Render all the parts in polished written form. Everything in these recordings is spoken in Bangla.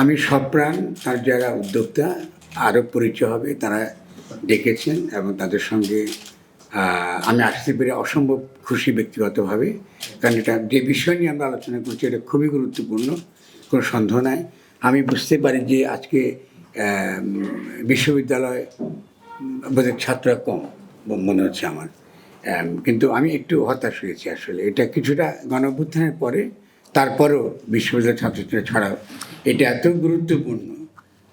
আমি সপ্রাণ তার যারা উদ্যোক্তা আরও পরিচয় হবে তারা ডেকেছেন এবং তাদের সঙ্গে আমি আসতে পেরে অসম্ভব খুশি ব্যক্তিগতভাবে, কারণ এটা যে বিষয় নিয়ে আমরা আলোচনা করছি এটা খুবই গুরুত্বপূর্ণ, কোনো সন্দেহ নাই। আমি বুঝতে পারি যে আজকে বিশ্ববিদ্যালয় বোধহয় ছাত্ররা কম মনে হচ্ছে আমার, কিন্তু আমি একটু হতাশ হয়েছি আসলে। এটা কিছুটা গণঅভ্যুত্থানের পরে, তারপরেও বিশ্ববিদ্যালয়ের ছাত্রছাত্রীরা ছাড়াও এটা এত গুরুত্বপূর্ণ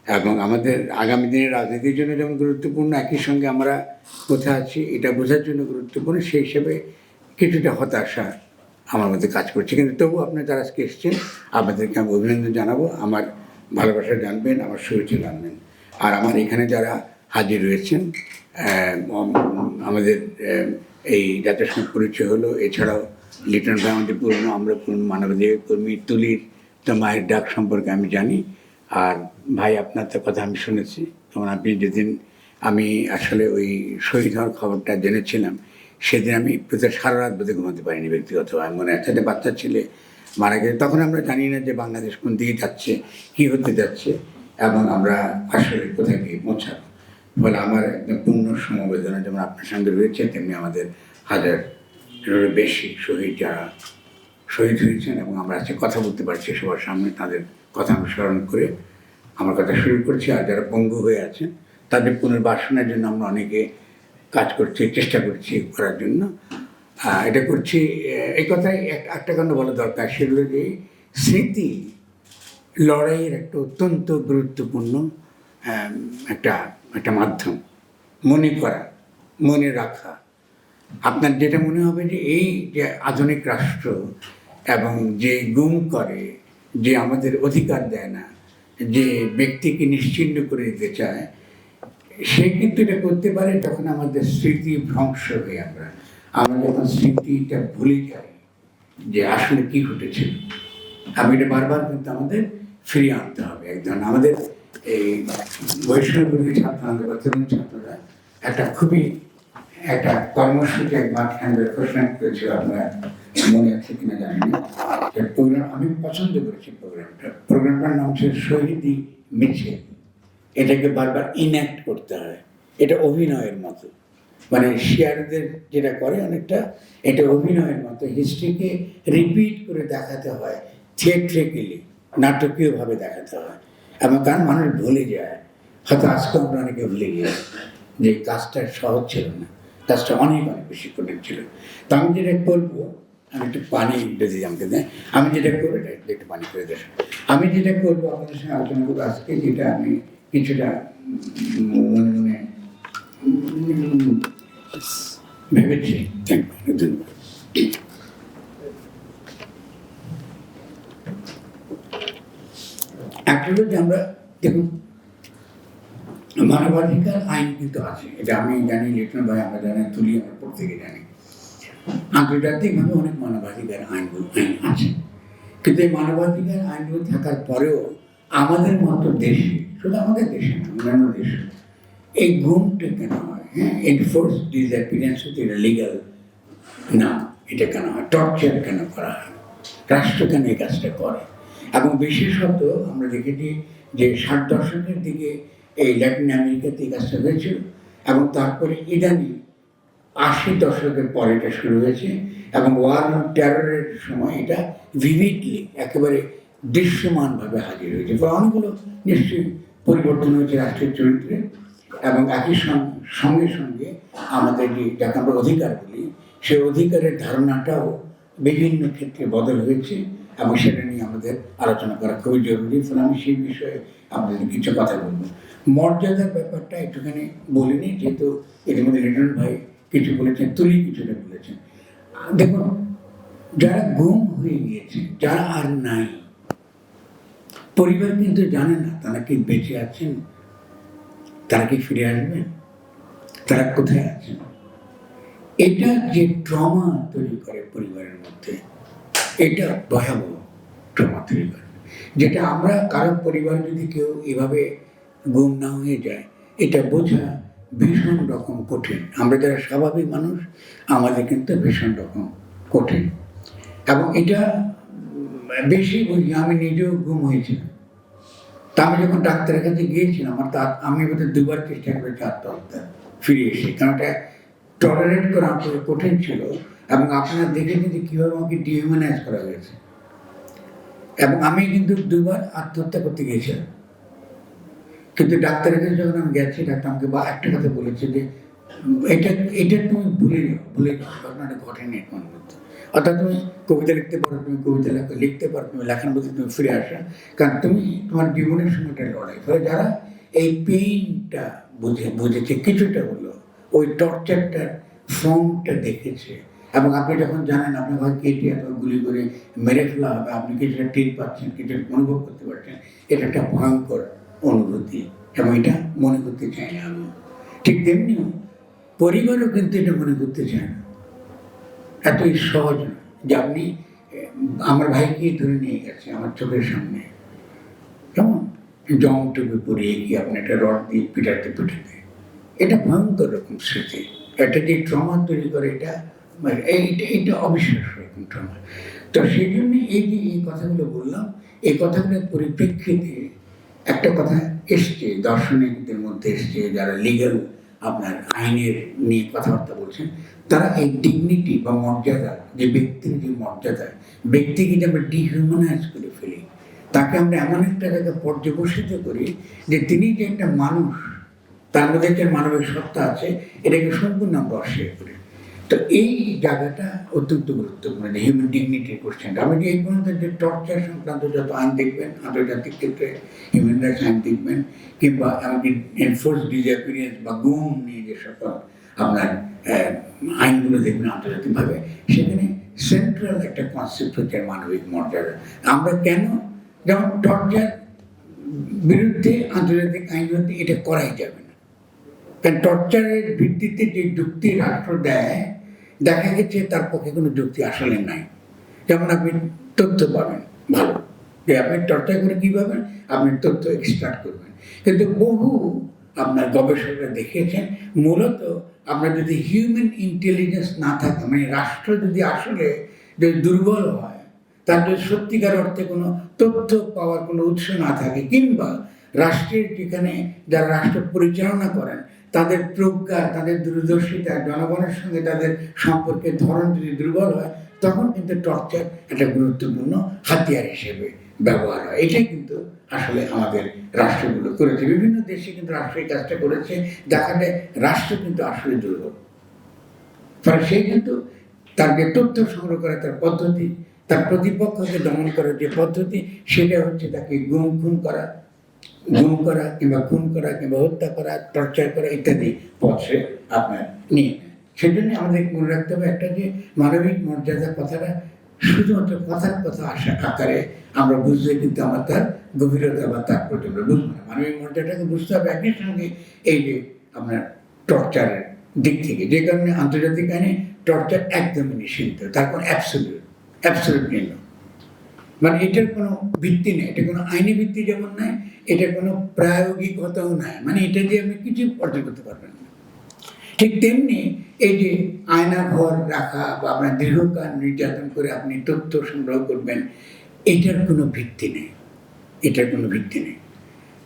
এবং আমাদের আগামী দিনের রাজনীতির জন্য যেমন গুরুত্বপূর্ণ, একই সঙ্গে আমরা কোথায় আছি এটা বোঝার জন্য গুরুত্বপূর্ণ। সেই হিসেবে কিছুটা হতাশা আমার মধ্যে কাজ করছে, কিন্তু তবু আপনি যারা আজকে এসছেন আপনাদেরকে আমি অভিনন্দন জানাবো, আমার ভালোবাসা জানবেন, আমার শুভেচ্ছা জানবেন। আর আমার এখানে যারা হাজির রয়েছেন, আমাদের এই জাতীয় সঙ্গে পরিচয় হলো, এছাড়াও লিটন ভাই আমাদের পুরনো, আমরা পুরনো মানবাধিকার কর্মী, তুলির তো মায়ের ডাক সম্পর্কে আমি জানি। আর ভাই আপনার তো কথা আমি শুনেছি, তখন আপনি যেদিন আমি আসলে ওই শহীদ হওয়ার খবরটা জেনেছিলাম সেদিন আমি প্রতি সারা রাত বোধহয় ঘুমাতে পারিনি ব্যক্তিগতভাবে। মনে একটা বাচ্চা ছেলে মারা গেছে, তখন আমরা জানি না যে বাংলাদেশ কোন দিকে যাচ্ছে, কী হতে যাচ্ছে এবং আমরা আসলে কোথায় গিয়ে পৌঁছাবো। ফলে আমার একদম পূর্ণ সমবেদনা যেমন আপনার সঙ্গে রয়েছে, তেমনি আমাদের হাজারেরও বেশি শহীদ যারা শহীদ হয়েছেন এবং আমরা আজকে কথা বলতে পারছি সবার সামনে, তাদের কথা অনুসরণ করে আমার কথা শুরু করছি। আর যারা পঙ্গু হয়ে আছেন তাদের পুনর্বাসনের জন্য আমরা অনেকে কাজ করছি, চেষ্টা করছি করার জন্য। এটা করছি, এই কথাই একটা কারণে বলা দরকার, সেগুলো যে স্মৃতি লড়াইয়ের একটা অত্যন্ত গুরুত্বপূর্ণ একটা একটা মাধ্যম, মনে করা, মনে রাখা। আপনার যেটা মনে হবে যে এই যে আধুনিক রাষ্ট্র এবং যে গুম করে, যে আমাদের অধিকার দেয় না, যে ব্যক্তিকে নিশ্চিহ্ন করে দিতে চায়, সে কিন্তু এটা করতে পারে যখন আমাদের স্মৃতি ভ্রংশ হয়ে আমরা যখন স্মৃতিটা ভুলে যাই যে আসলে কি ঘটেছিল। আমি এটা বারবার কিন্তু আমাদের ফিরিয়ে আনতে হবে। একজন আমাদের এই বৈষ্ণবী ছাত্র বা তরুণ ছাত্ররা খুবই একটা কর্মসূচি একবার ঘোষণা করেছিল, আপনার মনে আছে কিনা জানি না। প্রোগ্রাম আমি পছন্দ করেছি প্রোগ্রামটার নাম ছিল শহীদি মিছিল। এটাকে বারবার ইনঅ্যাক্ট করতে হয়, এটা অভিনয়ের মতো, মানে শেয়ারদের যেটা করে অনেকটা এটা অভিনয়ের মতো, হিস্ট্রিকে রিপিট করে দেখাতে হয়, থিয়েট্রিক্যালি নাটকীয়ভাবে দেখাতে হয়। এবং কারণ মানুষ ভুলে যায়, হয়তো আজকে আমরা অনেকে ভুলে গিয়ে যে কাজটা সহজ ছিল না, কাজটা অনেক অনেক বেশি কঠিন ছিল। তো আমি যেটা করবো, আমি একটু পানি যদি আমাকে দেয়, আমি যেটা করবো একটু পানি করে দেয়, আমি যেটা করবো আপনাদের সঙ্গে আলোচনা করবো আজকে, যেটা আমি কিছুটা মনে মনে ভেবেছি। ধন্যবাদ। একটা হলো যে আমরা দেখুন, মানবাধিকার আইন কিন্তু আছে, এটা আমি জানি, লিটন ভাই আমরা জানি, তুলি আমরা প্রত্যেকে জানি। আন্তর্জাতিকভাবে অনেক মানবাধিকার আইনগুলো আছে, কিন্তু এই মানবাধিকার আইনগুলো থাকার পরেও আমাদের মতো দেশে, শুধু আমাদের দেশে না, অন্যান্য দেশে এই গুমটা কেন হয়? হ্যাঁ, এনফোর্স ডিসঅ্যাপিয়ারেন্স এটা লিগাল না, এটা কেন হয়? টর্চার কেন করা হয়? রাষ্ট্র কেন এই কাজটা করে? এবং বিশেষত আমরা দেখেছি যে 60 দশকের দিকে এই ল্যাটিন আমেরিকাতে এই কাজটা হয়েছিল এবং তারপরে ইদানি 80 দশকের পরে এটা শুরু হয়েছে এবং ওয়ার অন টেররের সময় এটা ভিভিডলি একেবারে দৃশ্যমানভাবে হাজির হয়েছে। অনেকগুলো নিশ্চয়ই পরিবর্তন হয়েছে রাষ্ট্রের চরিত্রে এবং একই সঙ্গে সঙ্গে আমাদের যে যাকে আমরা অধিকার বলি, সেই অধিকারের ধারণাটাও বিভিন্ন ক্ষেত্রে বদল হয়েছে এবং সেটা নিয়ে আমাদের আলোচনা করা খুবই জরুরি। ফলে আমি সেই বিষয়ে আপনাদের কিছু কথা বলবো। মর্যাদার ব্যাপারটা একটুখানি বলিনি, যেহেতু এর মধ্যে লিটন ভাই কিছু বলেছেন, তুলি কিছুটা বলেছেন। দেখুন, যারা গুম হয়ে গিয়েছে, যারা আর নাই, পরিবার কিন্তু জানে না তারা কি বেঁচে আছেন, তারা কি ফিরে আসবেন, তারা কোথায় আছেন। এটা যে ট্রমা তৈরি করে পরিবারের মধ্যে, এটা ভয়াবহ ট্রমা তৈরি করে, যেটা আমরা কারো পরিবার যদি কেউ এভাবে গুম না হয়ে যায়, এটা বোঝা ভীষণ রকম কঠিন। আমরা যারা স্বাভাবিক মানুষ, আমাদের কিন্তু ভীষণ রকম কঠিন এবং এটা বেশি বুঝি। আমি নিজেও গুম হয়েছিলাম, তা আমি যখন ডাক্তারের কাছে গিয়েছিলাম আমি বোধহয় 2বার চেষ্টা করেছি আত্মহত্যা ফিরে এসে, কারণ এটা টলারেট করা আমার কঠিন ছিল। এবং আপনারা দেখেছেন যে কীভাবে আমাকে ডিহিউম্যানাইজ করা হয়েছে, এবং আমি কিন্তু 2বার আত্মহত্যা করতে গিয়েছিলাম। কিন্তু ডাক্তারের কাছে যখন আমি গেছি, ডাক্তার আমাকে একটা কথা বলেছে যে এটা এটা তুমি ভুলে যাও, ঘটনাটা ঘটেনি এখন মধ্যে। অর্থাৎ তুমি কবিতা লিখতে পারো, তুমি কবিতা লিখতে পারো, তুমি লেখার মধ্যে তুমি ফিরে আসা, কারণ তুমি তোমার জীবনের সঙ্গে একটা লড়াই। ফলে যারা এই পেইনটা বুঝেছে কিছুটা হলো, ওই টর্চারটার ফর্মটা দেখেছে, এবং আপনি যখন জানেন আপনার ঘর কেটে অথবা গুলি করে মেরে ফেলা হবে, আপনি কিছুটা টের পাচ্ছেন, কিছুটা অনুভব করতে পারছেন, এটা একটা ভয়ঙ্কর অনুভূতি, এবং এটা মনে করতে চাই না আমি। ঠিক তেমনি পরিবারও কিন্তু এটা মনে করতে চায় না, এতই সহজ না যে আপনি আমার ভাইকে ধরে নিয়ে গেছে আমার চোখের সামনে, কেমন জং টুপি পরিয়ে গিয়ে আপনি একটা রড দিয়ে পিটাতে, এটা ভয়ঙ্কর রকম স্মৃতি। একটা যে ট্রমা তৈরি করে, এটা এটা অবিশ্বাস্য রকম ট্রমা। তো সেই জন্য এই যে এই কথাগুলো বললাম, এই কথাগুলোর পরিপ্রেক্ষিতে একটা কথা এসছে, দার্শনিকদের মধ্যে এসছে, যারা লিগাল আপনার আইনের নিয়ে কথাবার্তা বলছেন, তারা এই ডিগনিটি বা মর্যাদা, যে ব্যক্তির যে মর্যাদা, ব্যক্তিকে যে আমরা ডিহিউম্যানাইজ করে ফেলি, তাকে আমরা এমন একটা জায়গায় পর্যবসিত করি যে তিনি যে একটা মানুষ, তার মধ্যে যে মানবিক সত্তা আছে, এটাকে সম্পূর্ণ আমরা অস্বীকার করি। তো এই জায়গাটা অত্যন্ত গুরুত্বপূর্ণ, হিউম্যান ডিগনিটির কোশ্চেনটা। আমি যে এই পর্যন্ত যে টর্চার সংক্রান্ত যত আইন দেখবেন, আন্তর্জাতিক ক্ষেত্রে হিউম্যান রাইটস আইন দেখবেন, কিংবা এমনকি এনফোর্স ডিসঅ্যাপিয়ারেন্স বা গুম নিয়ে যে সকল আপনার আইনগুলো দেখবেন আন্তর্জাতিকভাবে, সেখানে সেন্ট্রাল একটা কনসেপ্ট হচ্ছে মানবিক মর্যাদা। আমরা কেন, যেমন টর্চার বিরুদ্ধে আন্তর্জাতিক আইন হতে এটা করাই যাবে না, কারণ টর্চারের ভিত্তিতে যে যুক্তি রাষ্ট্র দেয়, দেখা গেছে তার পক্ষে কোনো যুক্তি আসলে নাই। যেমন আপনি তথ্য পাবেন ভালো, যে আপনি টর্চার করে কী পাবেন, আপনি তথ্য এক্সট্রাক্ট করবেন, কিন্তু বহু আপনার গবেষকরা দেখিয়েছেন মূলত আমরা যদি হিউম্যান ইন্টেলিজেন্স না থাকে, মানে রাষ্ট্র যদি আসলে যদি দুর্বল হয়, তার যদি সত্যিকার অর্থে কোনো তথ্য পাওয়ার কোনো উৎস না থাকে, কিংবা রাষ্ট্রের যেখানে যারা রাষ্ট্র পরিচালনা করেন তাদের প্রজ্ঞা, তাদের দূরদর্শিতা, জনগণের সঙ্গে তাদের সম্পর্কের ধরন যদি দুর্বল হয়, তখন কিন্তু টর্চার একটা গুরুত্বপূর্ণ হাতিয়ার হিসেবে ব্যবহার হয়। এটাই কিন্তু আসলে আমাদের রাষ্ট্রগুলো করেছে, বিভিন্ন দেশে কিন্তু রাষ্ট্র এই কাজটা করেছে, দেখা যায় রাষ্ট্র কিন্তু আসলে দুর্বল। ফলে সে কিন্তু তার যে তথ্য সংগ্রহ করা তার পদ্ধতি, তার প্রতিপক্ষকে দমন করার যে পদ্ধতি, সেটা হচ্ছে তাকে গুম করা কিংবা খুন করা কিংবা হত্যা করা, টর্চার করা ইত্যাদি পথে আপনার নিয়ে। সেজন্য আমাদের মনে রাখতে হবে একটা, যে মানবিক মর্যাদা কথাটা শুধুমাত্র কথার কথা আকারে আমরা বুঝলে কিন্তু আমার তার গভীরতা বা তার প্রতি আমরা বুঝবো না। মানবিক মর্যাদাটাকে বুঝতে হবে একই সঙ্গে এই যে আপনার টর্চারের দিক থেকে, যে কারণে আন্তর্জাতিক আইনে টর্চার একদমই নিষিদ্ধ, তার কোনো অ্যাবসলিউট নেই, মানে এটার কোনো ভিত্তি নেই, এটা কোনো আইনি ভিত্তি যেমন নাই, এটার কোনো প্রায়োগিকতাও নাই, মানে এটা দিয়ে আপনি কিছু অর্জন করতে পারবেন না। ঠিক তেমনি এই যে আয়না ঘর রাখা বা আপনার দীর্ঘকাল নির্যাতন করে আপনি তথ্য সংগ্রহ করবেন, এটার কোনো ভিত্তি নেই,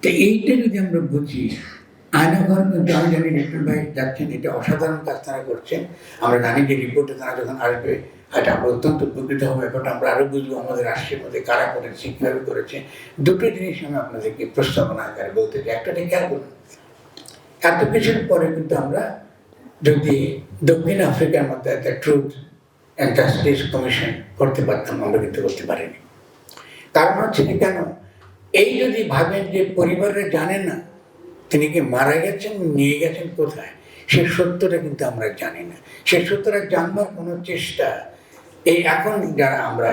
তো এইটা যদি আমরা বুঝি, আয়না ঘর কিন্তু আমি জানি ডক্টর ভাই যাচ্ছেন, এটা অসাধারণ কাজ তারা করছেন। আমরা জানি যে রিপোর্টে তারা যখন আসবে, এটা আমরা অত্যন্ত উপকৃত হবো, ব্যাপারটা আমরা আরও বুঝবো আমাদের রাষ্ট্রের মধ্যে কারা করেছে, কীভাবে করেছে। দুটো জিনিস আমি আপনাদেরকে প্রস্তাবনা আকারে বলতে চাই। একটা খেয়াল করুন, এত কিছুর পরে কিন্তু আমরা যদি দক্ষিণ আফ্রিকার মধ্যে একটা ট্রুথ অ্যান্ড জাস্টিস কমিশন করতে পারতাম, আমরা কিন্তু করতে পারিনি। কারণ হচ্ছে কি, কেন এই যদি ভাবেন যে পরিবারে জানে না তিনি কি মারা গেছেন, নিয়ে গেছেন কোথায়, সে সত্যটা কিন্তু আমরা জানি না। সে সত্যটা জানবার কোনো চেষ্টা এই এখন যারা আমরা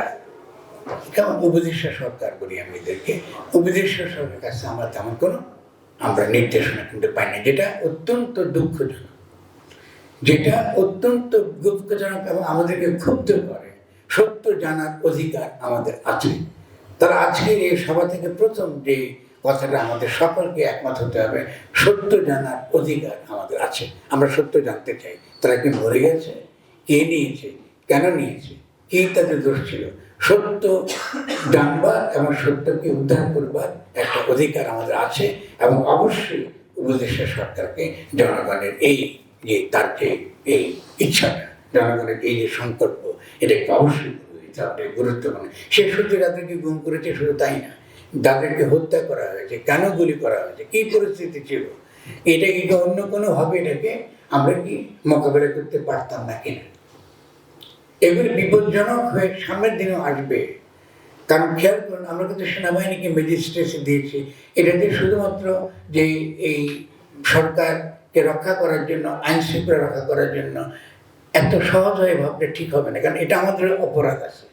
কেমন উপদেষ্টা সরকার বলি, আমি এদেরকে উপদেষ্টা সরকারের কাছে আমরা তেমন কোনো আমরা নির্দেশনা কিন্তু পাই না, যেটা অত্যন্ত দুঃখজনক, এবং আমাদেরকে ক্ষুব্ধ করে। সত্য জানার অধিকার আমাদের আছে। তারা আজকের এই সভা থেকে প্রথম যে কথাটা আমাদের সকলকে একমত হতে হবে, সত্য জানার অধিকার আমাদের আছে, আমরা সত্য জানতে চাই। তারা কি মরে গেছে, কে নিয়েছে, কেন নিয়েছে, কি তাদের দোষ ছিল? সত্য জানবার এবং সত্যকে উদ্ধার করবার একটা অধিকার আমাদের আছে, এবং অবশ্যই উপদেষ্টা সরকারকে জনগণের এই যে তার যে এই ইচ্ছাটা, জনগণের এই যে সংকল্প, এটাকে অবশ্যই গুরুত্বপূর্ণ। সে শুধু যাদেরকে গুম করেছে শুধু তাই না, যাদেরকে হত্যা করা হয়েছে, কেন গুলি করা হয়েছে, কী পরিস্থিতি ছিল, এটা কি অন্য কোনোভাবে এটাকে আমরা কি মোকাবেলা করতে পারতাম না কিনা? এগুলি বিপজ্জনক হয়ে সামনের দিনেও আসবে। কারণ খেয়াল করুন, আমরা কিন্তু সেনাবাহিনীকে ম্যাজিস্ট্রেসি দিয়েছি, এটাতে শুধুমাত্র যে এই সরকারকে রক্ষা করার জন্য, আইন শৃঙ্খলা রক্ষা করার জন্য, এত সহজ হয়ে ভাবলে ঠিক হবে না। কারণ এটা আমাদের অপরাধ আছে।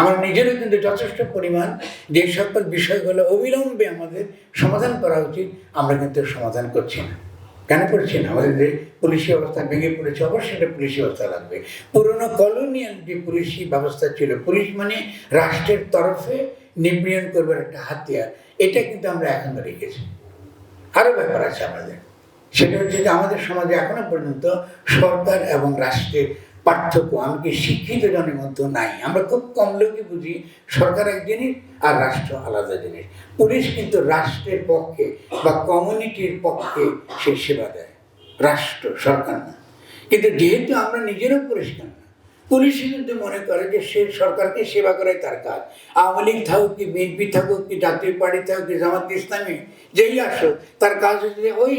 আমার নিজেরও কিন্তু যথেষ্ট পরিমাণ যে সকল বিষয়গুলো অবিলম্বে আমাদের সমাধান করা উচিত, আমরা কিন্তু সমাধান করছি না। কেন করছি না? আমাদের যে পুলিশি ব্যবস্থা ভেঙে পড়েছে, অবশ্যই একটা পুলিশি ব্যবস্থা লাগবে। পুরনো কলোনিয়াল যে পুলিশি ব্যবস্থা ছিল, পুলিশ মানে রাষ্ট্রের তরফে নিপীড়ন করবার একটা হাতিয়ার, এটা কিন্তু আমরা এখনো রেখেছি। আরও ব্যাপার আছে আমাদের, সেটা হচ্ছে যে আমাদের সমাজে এখনো পর্যন্ত সরকার এবং রাষ্ট্রের পার্থক্য এমনকি শিক্ষিত জনের মধ্যে নাই। আমরা খুব কম লোকই বুঝি সরকার এক জিনিস আর রাষ্ট্র আলাদা জিনিস। পুলিশ কিন্তু রাষ্ট্রের পক্ষে বা কমিউনিটির পক্ষে সে সেবা দেয়, রাষ্ট্র, সরকার না। কিন্তু যেহেতু আমরা নিজেরও পরিষ্কার না, পুলিশই কিন্তু মনে করে যে সে সরকারকে সেবা করাই তার কাজ। আওয়ামী লীগ থাকুক কি, বিএনপি থাকুক কি, জাতীয় পার্টি থাকুক কি, জামাত ইসলামী যেই আসুক, তার কাজ হচ্ছে ওই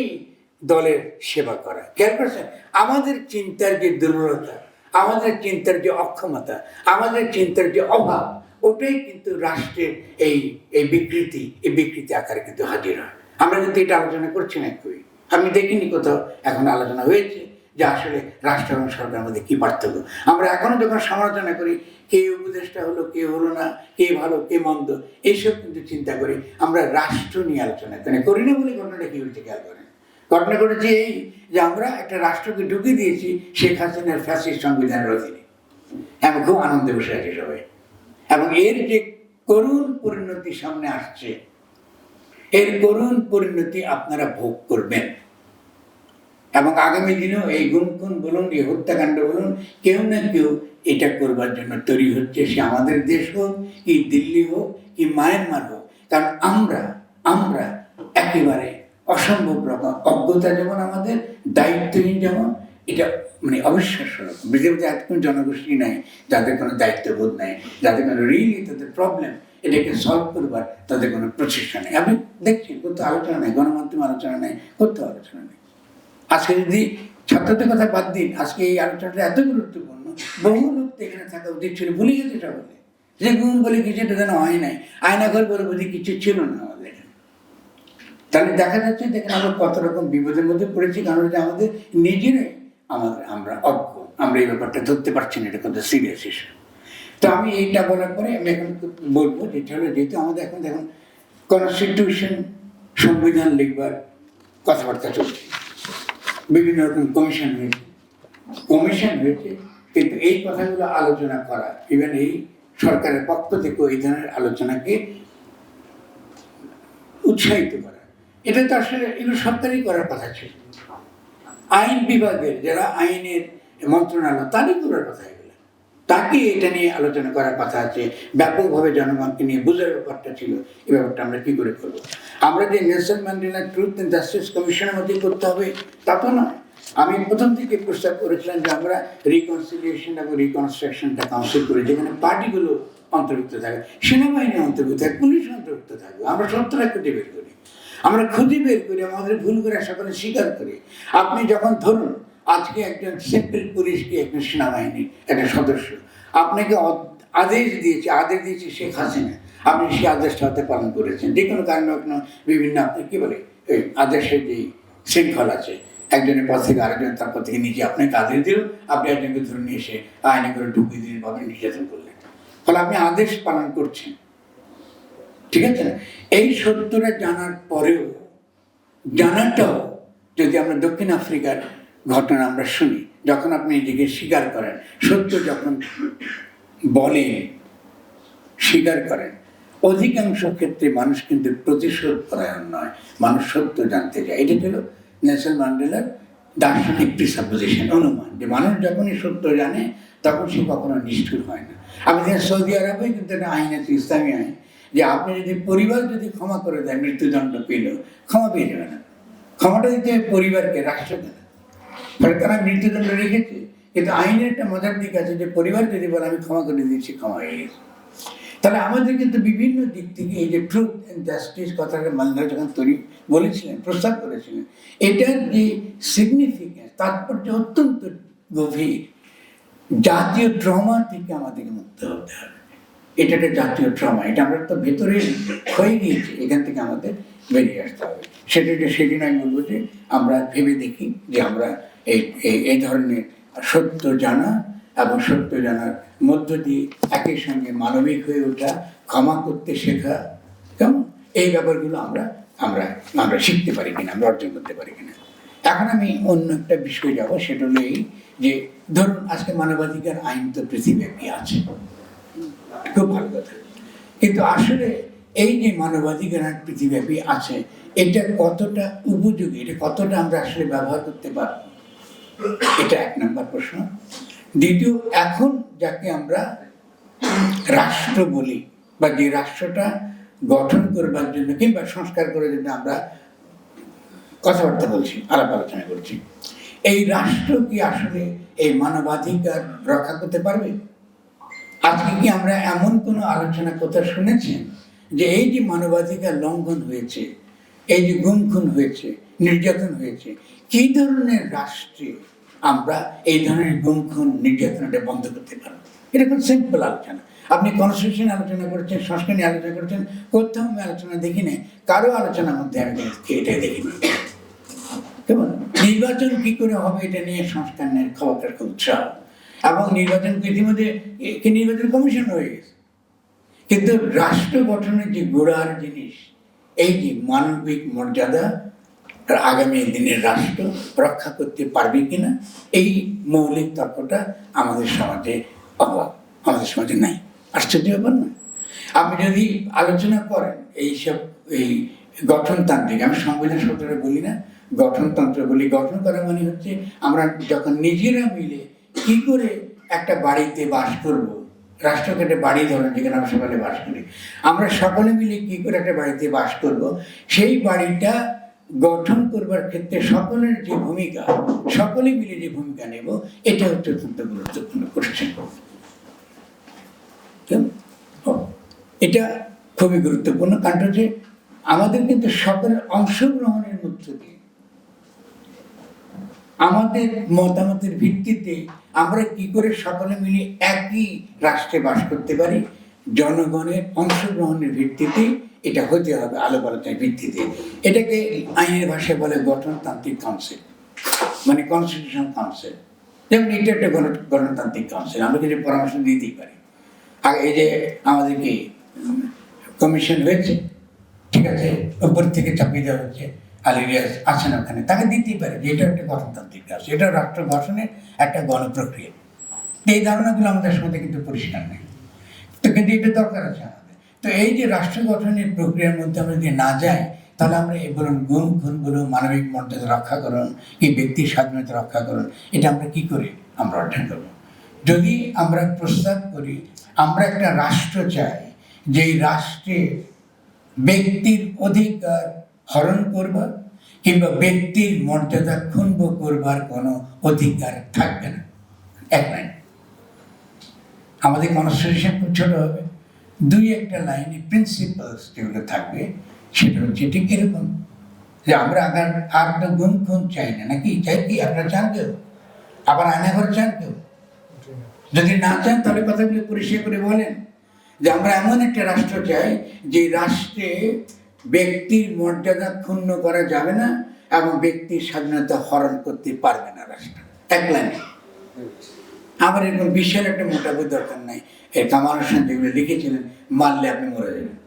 দলের সেবা করা। খেয়াল করছেন? আমাদের চিন্তার যে দুর্বলতা, আমাদের চিন্তার যে অক্ষমতা, আমাদের চিন্তার যে অভাব, ওটাই কিন্তু রাষ্ট্রের এই বিকৃতি আকারে কিন্তু হাজির হয়। আমরা কিন্তু এটা আলোচনা করছি না কই, আমি দেখিনি কোথাও এখন আলোচনা হয়েছে যে আসলে রাষ্ট্র এবং সরকারের মধ্যে কী পার্থক্য। আমরা এখনও যখন সমালোচনা করি, কে উপদেষ্টা হলো, কে হলো না, কে ভালো, কে মন্দ, এইসব কিন্তু চিন্তা করি আমরা রাষ্ট্র নিয়ে আলোচনা করি না বলে ঘটনাটা কী হয়েছে খেয়াল করেন। ঘটনা ঘটেছে এই যে আমরা একটা রাষ্ট্রকে ঢুকিয়ে দিয়েছি শেখ হাসিনার ফ্যাসিস্ট সংবিধানের অধীনে। আমি খুব আনন্দে বসে আছি সবাই, এবং এর যে করুণ পরিণতি সামনে আসছে, এর করুণ পরিণতি আপনারা ভোগ করবেন। এবং আগামী দিনেও এই গুম বলুন, এই হত্যাকাণ্ড বলুন, কেউ না কেউ এটা করবার জন্য তৈরি হচ্ছে, সে আমাদের দেশ হোক কি দিল্লি হোক কি মায়ানমার হোক। কারণ আমরা একেবারে অসম্ভব রকম অজ্ঞতা যেমন আমাদের, দায়িত্বহীন যেমন, এটা মানে অবিশ্বাস্য রকম। পৃথিবীতে এত কোনো জনগোষ্ঠী নাই যাদের কোনো দায়িত্ববোধ নাই, যাদের কোনো রিয়েলি তাদের প্রবলেম এটাকে সলভ করবার তাদের কোনো প্রচেষ্টা নেই। আপনি দেখছেন কোথাও আলোচনা নেই, গণমাধ্যমে আলোচনা নেই, কোথাও আলোচনা নেই। আজকে যদি ছাত্রদের কথা বাদ দিন, আজকে এই আলোচনাটা এত গুরুত্বপূর্ণ, বহু লোক এখানে থাকা উচিত ছিল, ভুলে গেছে এটা বলে যে গুম বলে কিছু এটা যেন হয় নাই, আয়নাঘর বলে বুঝি কিছু ছিল না আমাদের। তাহলে দেখা যাচ্ছে দেখেন আমরা কত রকম বিপদের মধ্যে পড়েছি, কারণ আমাদের নিজেরাই আমরা অজ্ঞ, আমরা এই ব্যাপারটা ধরতে পারছি না, এটা কত সিরিয়াস ইস্যু। তো আমি এইটা বলার পরে আমি এখন বলবো যেটা হলো, যেহেতু আমাদের এখন দেখুন কনস্টিটিউশন, সংবিধান লিখবার কথাবার্তা চলছে, বিভিন্ন রকম কমিশন হয়েছে, কিন্তু এই কথাগুলো আলোচনা করা, ইভেন এই সরকারের পক্ষ থেকেও এই ধরনের আলোচনাকে উৎসাহিত করা, এটা তো আসলে এগুলো সরকারই করার কথা ছিল। আইন বিভাগের যারা আইনের মন্ত্রণালয়, তারই করার কথা এগুলো, তাকে এটা নিয়ে আলোচনা করার কথা আছে, ব্যাপকভাবে জনগণকে নিয়ে বোঝার ব্যাপারটা ছিল। এই ব্যাপারটা আমরা কী করে করবো? আমরা যে Nelson Mandela truth and justice কমিশনের মধ্যে করতে হবে তা তো নয়। আমি প্রথম থেকে প্রস্তাব করেছিলাম যে আমরা রিকনসিলিয়েশন এবং রিকনস্ট্রাকশনটা কাউন্সিল করি, যেখানে পার্টিগুলো অন্তর্ভুক্ত থাকে, সেনাবাহিনী অন্তর্ভুক্ত থাকে, পুলিশ অন্তর্ভুক্ত থাকবে। আমরা সত্যটা খুঁজে বের করি, আমাদের ভুল করে সকলে স্বীকার করি। আপনি যখন ধরুন আজকে একজন সিম্পল পুলিশকে একজন সেনাবাহিনীর একটা সদস্য আপনাকে আদেশ দিয়েছে শেখ হাসিনা, আপনি সেই আদেশটা হতে পালন করেছেন, যে কোনো কারণে বিভিন্ন আপনি কী বলে এই আদেশের যে শৃঙ্খল আছে, একজনের পথ থেকে আরেকজন তার পথ থেকে নিচে আপনাকে আদেশ দিল, আপনি একজনকে ধরে নিয়ে এসে আইনে করে ঢুকিয়ে দিন বা নির্যাতন করলেন, ফলে আপনি আদেশ পালন করছেন, ঠিক আছে না? এই সত্যটা জানার পরেও, জানাটাও যদি আমরা দক্ষিণ আফ্রিকার ঘটনা আমরা শুনি, যখন আপনি নিজেকে স্বীকার করেন, সত্য যখন বলেন, স্বীকার করেন, অধিকাংশ ক্ষেত্রে মানুষ কিন্তু প্রতিশোধ পরায়ণ নয়, মানুষ সত্য জানতে চায়। এটা ছিল নেলসন ম্যান্ডেলার দার্শনিক প্রিসাপোজিশন, অনুমান, যে মানুষ যখনই সত্য জানে তখন সে কখনো নিষ্ঠুর হয় না। আমি দেখি সৌদি আরবে কিন্তু একটা আইন আছে, ইসলামী আইন, যে আপনি যদি পরিবার যদি ক্ষমা করে দেয়, মৃত্যুদণ্ড পেল, ক্ষমা পেয়ে যাবে না। ক্ষমাটা দিতে হবে পরিবারকে, রাষ্ট্রকে না। ফলে তারা মৃত্যুদণ্ড রেখেছে, কিন্তু আইনের একটা মজার দিক আছে যে পরিবার যদি বলে আমি ক্ষমা করে দিচ্ছি, ক্ষমা হয়ে গেছে। তাহলে আমাদের কিন্তু বিভিন্ন দিক থেকে এই যে ট্রুথ অ্যান্ড জাস্টিস কথাটা মালদা যখন বলেছিলেন, প্রস্তাব করেছিলেন, এটার যে সিগনিফিকেন্স, তাৎপর্য অত্যন্ত গভীর। জাতীয় ট্রমা থেকে আমাদেরকে মুক্ত হতে হবে। এটা একটা জাতীয় ট্রমা, এটা আমরা তো ভেতরে হয়ে গিয়েছি, এখান থেকে আমাদের বেরিয়ে আসতে হবে। সেদিন আমি বলবো যে আমরা ভেবে দেখি যে আমরা এই ধরনের সত্য জানা এবং সত্য জানার মধ্য দিয়ে একই সঙ্গে মানবিক হয়ে ওঠা, ক্ষমা করতে শেখা, কেমন এই ব্যাপারগুলো আমরা আমরা আমরা শিখতে পারি কিনা, আমরা অর্জন করতে পারি কিনা। এখন আমি অন্য একটা বিষয় যাব, সেটা হলো এই যে ধরুন আজকে মানবাধিকার আইন তো পৃথিবীব্যাপী আছে, খুব ভালো কথা, কিন্তু আসলে এই যে মানবাধিকার আইন পৃথিবীব্যাপী আছে, এটা কতটা উপযোগী, এটা কতটা আমরা আসলে ব্যবহার করতে পারব, এটা এক নম্বর প্রশ্ন। দ্বিতীয়, এখন যাকে আমরা রাষ্ট্র বলি বা যে রাষ্ট্রটা গঠন করবার জন্য কিংবা সংস্কার করার জন্য আমরা কথাবার্তা বলছি, আলাপ আলোচনা করছি, এই রাষ্ট্র কি আসলে এই মানবাধিকার রক্ষা করতে পারবে? আজকে কি আমরা এমন কোনো আলোচনা কথা শুনেছেন যে এই যে মানবাধিকার লঙ্ঘন হয়েছে, এই যে গুম খুন হয়েছে, নির্যাতন হয়েছে, কি ধরনের রাষ্ট্রে আমরা এই ধরনের গুম খুন নির্যাতনটা বন্ধ করতে পারবো? এটা খুব সিম্পল আলোচনা। আপনি কনস্টিটিউশন আলোচনা করেছেন, সংস্কার নিয়ে আলোচনা করেছেন, কোথাও আমি আলোচনা দেখি নাই, কারো আলোচনার মধ্যে আমি এটা দেখিনি। কেমন নির্বাচন কি করে হবে এটা নিয়ে সংস্কার নিয়ে খবরটার খুব উৎসাহ, এবং নির্বাচন ইতিমধ্যে নির্বাচন কমিশন হয়ে গেছে, কিন্তু রাষ্ট্র গঠনের যে গোড়ার জিনিস, এই যে মানবিক মর্যাদা, আগামী দিনের রাষ্ট্র রক্ষা করতে পারবে কিনা, এই মৌলিক তর্কটা আমাদের সমাজে অভাব, আমাদের সমাজে নাই। আশ্চর্য ব্যাপার না? আপনি যদি আলোচনা করেন এইসব এই গঠনতান্ত্রিক, আমি সংবিধান শব্দটা বলি না, গঠনতন্ত্র বলি। গঠন করা মানে হচ্ছে আমরা যখন নিজেরা মিলে কি করে একটা বাড়িতে বাস করব, রাষ্ট্রকে একটা বাড়ি ধরেন যেখানে আমরা সকলে বাস করি, আমরা সকলে মিলে কি করে একটা বাড়িতে বাস করব, সেই বাড়িটা গঠন করবার ক্ষেত্রে সকলের যে ভূমিকা, সকলে মিলে যে ভূমিকা নেব, এটা হচ্ছে অত্যন্ত গুরুত্বপূর্ণ কোশ্চেন। এটা খুবই গুরুত্বপূর্ণ, কারণ হচ্ছে আমাদের কিন্তু সকলের অংশগ্রহণের মধ্য দিয়ে, আমাদের মতামতের ভিত্তিতে আমরা কি করে সকলে মিলে একই রাষ্ট্রে বাস করতে পারি, জনগণের অংশগ্রহণের ভিত্তিতে এটা হতে হবে, আলাপ আলোচনার ভিত্তিতে। এটাকে আইনের ভাষায় বলে গঠনতান্ত্রিক কাউন্সিল, মানে কনস্টিটিউশন কাউন্সিল। যেমন এটা একটা গণতান্ত্রিক কাউন্সিল, আমরা কিছু পরামর্শ দিতেই পারি। আর এই যে আমাদের কি কমিশন হয়েছে, ঠিক আছে, উপর থেকে চাপিয়ে দেওয়া হচ্ছে, আলিরিয়াস আছেন ওখানে, তাকে দিতেই পারে যে এটা একটা গঠনতান্ত্রিক কাজ, এটা রাষ্ট্র গঠনের একটা গণপ্রক্রিয়া। এই ধারণাগুলো আমাদের সমাজে কিন্তু পরিষ্কার নেই, তো কিন্তু এটা দরকার আছে আমাদের। তো এই যে রাষ্ট্র গঠনের প্রক্রিয়ার মধ্যে আমরা যদি না যাই, তাহলে আমরা এই বলুন গুম খুন বলুন, মানবিক মর্যাদা রক্ষা করুন, এই ব্যক্তির স্বাধীনতা রক্ষা করুন, এটা আমরা কি করে আমরা অর্জন করবো? যদি আমরা প্রস্তাব করি আমরা একটা রাষ্ট্র চাই, যেই রাষ্ট্রে ব্যক্তির অধিকার হরণ করবার কিংবা ব্যক্তির মর্যাদা ক্ষুণ্ণ করবার কোনো অধিকার থাকবে না, এক লাইন। আমাদের কনস্টিটিউশন খুব ছোট হবে, দুই একটা লাইনে প্রিন্সিপালস যেগুলো থাকবে, সেটা হচ্ছে ঠিক এরকম যে আমরা আর তো গুম খুন চাই না, নাকি চাই কি? আপনারা চান কেউ? আবার আয়নাঘর চান কেউ? যদি না চান তাহলে কথাগুলো পরিষ্কার করে বলেন যে আমরা এমন একটা রাষ্ট্র চাই যে রাষ্ট্রে ব্যক্তির মর্যাদা ক্ষুণ্ণ করা যাবে না এবং ব্যক্তির স্বাধীনতা হরণ করতে পারবে না রাষ্ট্র, এক লাইনে। আমার এরকম বিশাল একটা মোটা বই দরকার নাই, এই কামাল হোসেন যেগুলো লিখেছিলেন, মারলে আপনি মরে যাবেন।